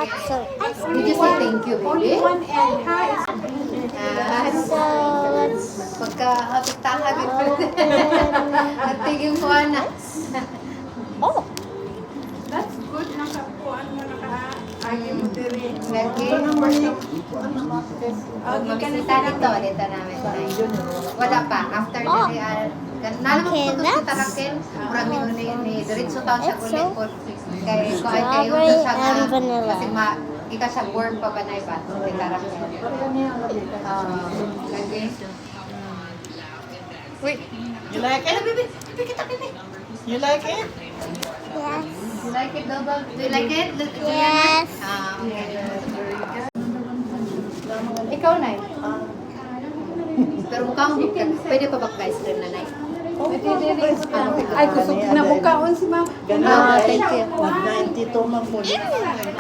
So, Did you say thank you, baby? One and ha. so let's Pagka-apitahan open. Nagtiging ko na. Oh, That's good. Nakakuan mo naka-agi mo diri. Lagi. Mamisita dito namin. Wala pa. After the nalamang Okay, ko that's- kita rakin. Murag ni diretso taon siya It's ulit so po. Kay kayo strawberry siya and vanilla. kasi ika siya warm pa ba na iba. Kita rakin. Lagi. Wait, you like it? Baby, kita baby. You like it? yes. You like it, Dodo? Do you like it? Yes. Okay. Ikaw na. Pero mukhang pwede pa ba-ice cream na nai? Ay, kusog na bukaon si ma'am. Ganun. Thank you. Mag-92 man po.